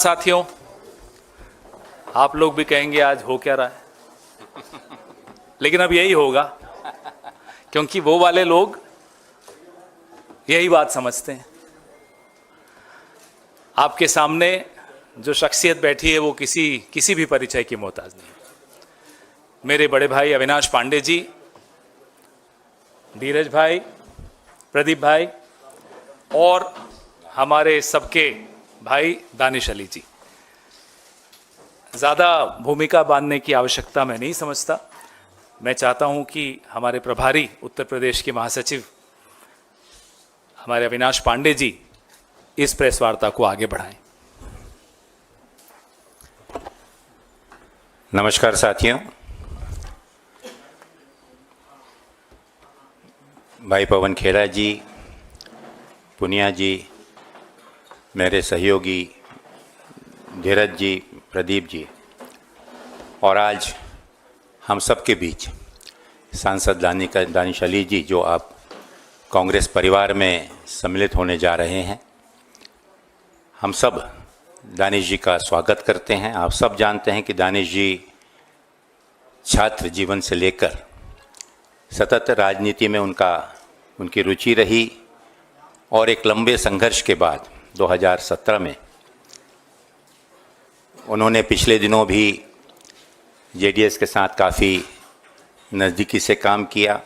साथियों, आप लोग भी कहेंगे आज हो क्या रहा है, लेकिन अब यही होगा क्योंकि वो वाले लोग यही बात समझते हैं। आपके सामने जो शख्सियत बैठी है वो किसी भी परिचय की मोहताज नहीं। मेरे बड़े भाई अविनाश पांडे जी, धीरज भाई, प्रदीप भाई और हमारे सबके भाई दानिश अली जी। ज़्यादा भूमिका बांधने की आवश्यकता मैं नहीं समझता। मैं चाहता हूं कि हमारे प्रभारी उत्तर प्रदेश के महासचिव हमारे अविनाश पांडे जी इस प्रेस वार्ता को आगे बढ़ाएं। नमस्कार साथियों, भाई पवन खेड़ा जी, पुनिया जी, मेरे सहयोगी धीरज जी, प्रदीप जी, और आज हम सब के बीच सांसद दानिश अली जी, जो आप कांग्रेस परिवार में सम्मिलित होने जा रहे हैं, हम सब दानिश जी का स्वागत करते हैं। आप सब जानते हैं कि दानिश जी छात्र जीवन से लेकर सतत राजनीति में उनकी रुचि रही और एक लंबे संघर्ष के बाद 2017 में उन्होंने पिछले दिनों भी जेडीएस के साथ काफ़ी नज़दीकी से काम किया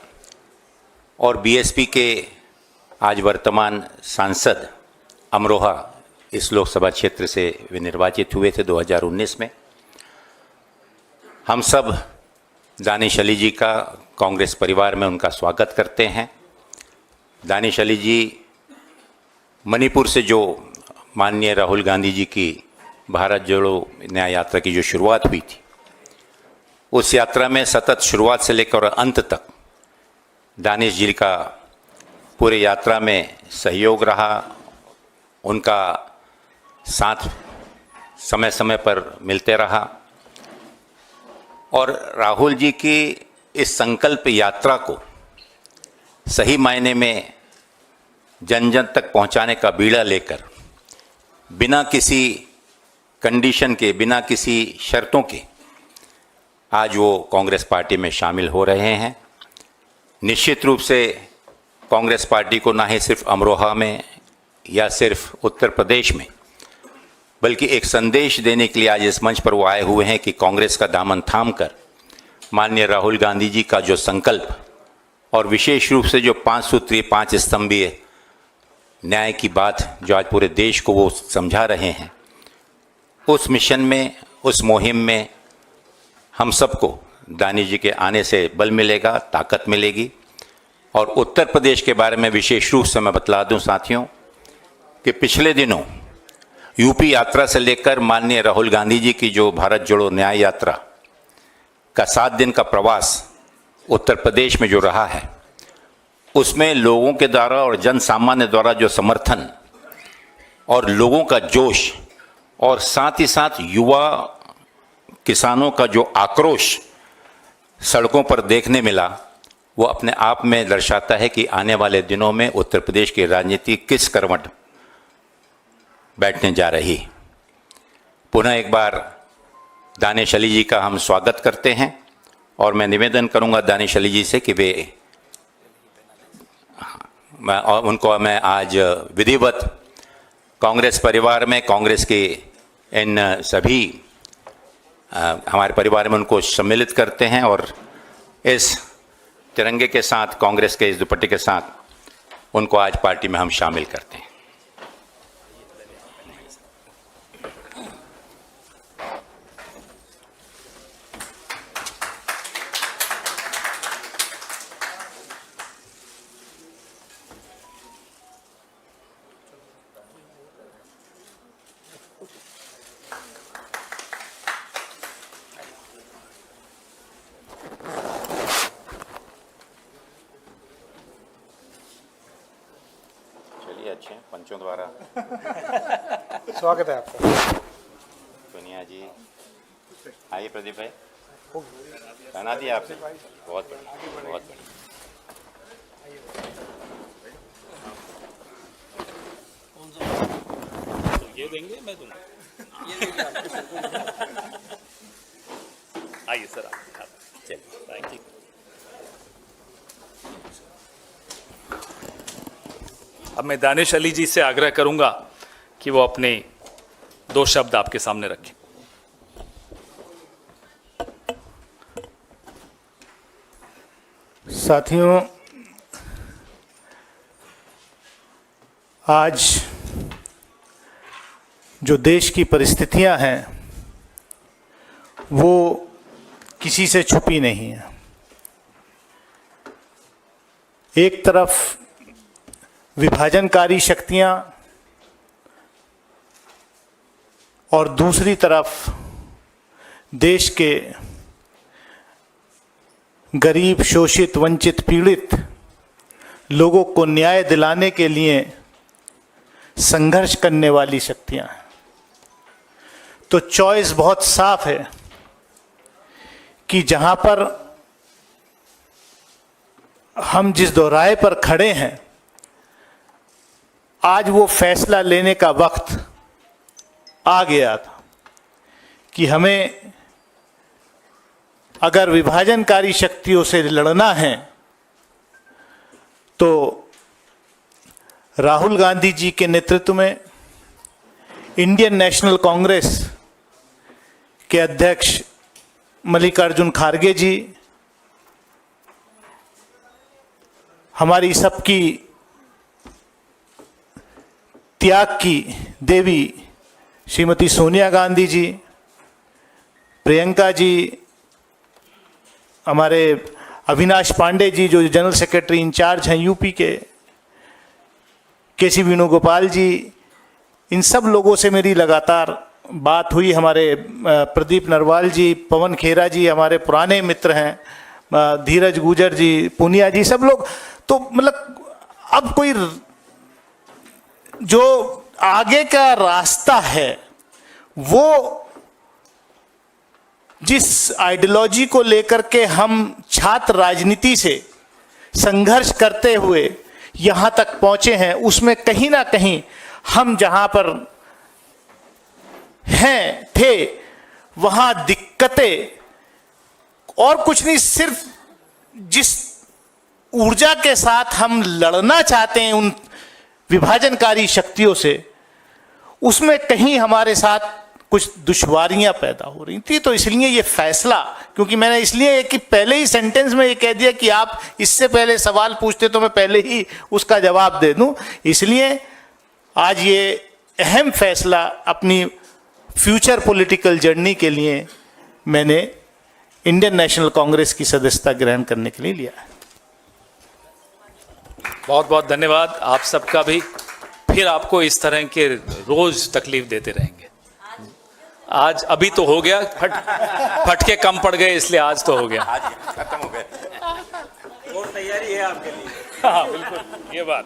और बीएसपी के आज वर्तमान सांसद अमरोहा इस लोकसभा क्षेत्र से वे निर्वाचित हुए थे 2019 में। हम सब दानिश अली जी का कांग्रेस परिवार में उनका स्वागत करते हैं। दानिश अली जी मणिपुर से जो माननीय राहुल गांधी जी की भारत जोड़ो न्याय यात्रा की जो शुरुआत हुई थी, उस यात्रा में सतत शुरुआत से लेकर अंत तक दानिश जी का पूरे यात्रा में सहयोग रहा। उनका साथ समय समय पर मिलते रहा और राहुल जी की इस संकल्प यात्रा को सही मायने में जन जन तक पहुंचाने का बीड़ा लेकर बिना किसी कंडीशन के, बिना किसी शर्तों के आज वो कांग्रेस पार्टी में शामिल हो रहे हैं। निश्चित रूप से कांग्रेस पार्टी को ना ही सिर्फ अमरोहा में या सिर्फ उत्तर प्रदेश में, बल्कि एक संदेश देने के लिए आज इस मंच पर वो आए हुए हैं कि कांग्रेस का दामन थाम कर माननीय राहुल गांधी जी का जो संकल्प और विशेष रूप से जो 5 सूत्रीय 5 स्तंभीय न्याय की बात जो आज पूरे देश को वो समझा रहे हैं, उस मिशन में, उस मुहिम में हम सबको दानिश जी के आने से बल मिलेगा, ताकत मिलेगी। और उत्तर प्रदेश के बारे में विशेष रूप से मैं बतला दूं साथियों कि पिछले दिनों यूपी यात्रा से लेकर माननीय राहुल गांधी जी की जो भारत जोड़ो न्याय यात्रा का 7 दिन का प्रवास उत्तर प्रदेश में जो रहा है, उसमें लोगों के द्वारा और जन सामान्य द्वारा जो समर्थन और लोगों का जोश और साथ ही साथ युवा किसानों का जो आक्रोश सड़कों पर देखने मिला, वो अपने आप में दर्शाता है कि आने वाले दिनों में उत्तर प्रदेश की राजनीति किस करवट बैठने जा रही। पुनः एक बार दानिश अली जी का हम स्वागत करते हैं और मैं निवेदन करूंगा दानिश अली जी से कि उनको मैं आज विधिवत कांग्रेस परिवार में, कांग्रेस के इन सभी हमारे परिवार में उनको सम्मिलित करते हैं और इस तिरंगे के साथ, कांग्रेस के इस दुपट्टे के साथ उनको आज पार्टी में हम शामिल करते हैं। अच्छे पंचों द्वारा स्वागत है आपका। सोनिया जी, आइए प्रदीप भाई, बना दिया आपने, बहुत बढ़िया, बहुत बढ़िया। तो ये देंगे, मैं दूंगा। आइए सर, चलिए, थैंक यू। अब मैं दानिश अली जी से आग्रह करूंगा कि वो अपने 2 शब्द आपके सामने रखें। साथियों, आज जो देश की परिस्थितियां हैं वो किसी से छुपी नहीं है। एक तरफ विभाजनकारी शक्तियां और दूसरी तरफ देश के गरीब, शोषित, वंचित, पीड़ित लोगों को न्याय दिलाने के लिए संघर्ष करने वाली शक्तियां हैं। तो चॉइस बहुत साफ है कि जहां पर हम जिस दोहराए पर खड़े हैं, आज वो फैसला लेने का वक्त आ गया था कि हमें अगर विभाजनकारी शक्तियों से लड़ना है तो राहुल गांधी जी के नेतृत्व में इंडियन नेशनल कांग्रेस के अध्यक्ष मल्लिकार्जुन खड़गे जी, हमारी सबकी त्याग की देवी श्रीमती सोनिया गांधी जी, प्रियंका जी, हमारे अविनाश पांडे जी जो जनरल सेक्रेटरी इंचार्ज हैं यूपी के, केसी वेणुगोपाल जी, इन सब लोगों से मेरी लगातार बात हुई। हमारे प्रदीप नरवाल जी, पवन खेरा जी हमारे पुराने मित्र हैं, धीरज गुजर जी, पुनिया जी, सब लोग। तो मतलब अब कोई जो आगे का रास्ता है वो जिस आइडियोलॉजी को लेकर के हम छात्र राजनीति से संघर्ष करते हुए यहां तक पहुंचे हैं, उसमें कहीं ना कहीं हम जहां पर हैं थे वहां दिक्कतें और कुछ नहीं, सिर्फ जिस ऊर्जा के साथ हम लड़ना चाहते हैं उन विभाजनकारी शक्तियों से, उसमें कहीं हमारे साथ कुछ दुश्वारियां पैदा हो रही थी। तो इसलिए ये फैसला, क्योंकि मैंने इसलिए कि पहले ही सेंटेंस में ये कह दिया कि आप इससे पहले सवाल पूछते तो मैं पहले ही उसका जवाब दे दूं, इसलिए आज ये अहम फैसला अपनी फ्यूचर पॉलिटिकल जर्नी के लिए मैंने इंडियन नेशनल कांग्रेस की सदस्यता ग्रहण करने के लिए लिया है। बहुत बहुत धन्यवाद आप सबका भी। फिर आपको इस तरह के रोज तकलीफ देते रहेंगे। आज अभी तो हो गया, फटके कम पड़ गए इसलिए आज तो हो गया। आज खत्म हो गया। और तैयारी है आपके लिए। हाँ बिल्कुल, ये बात।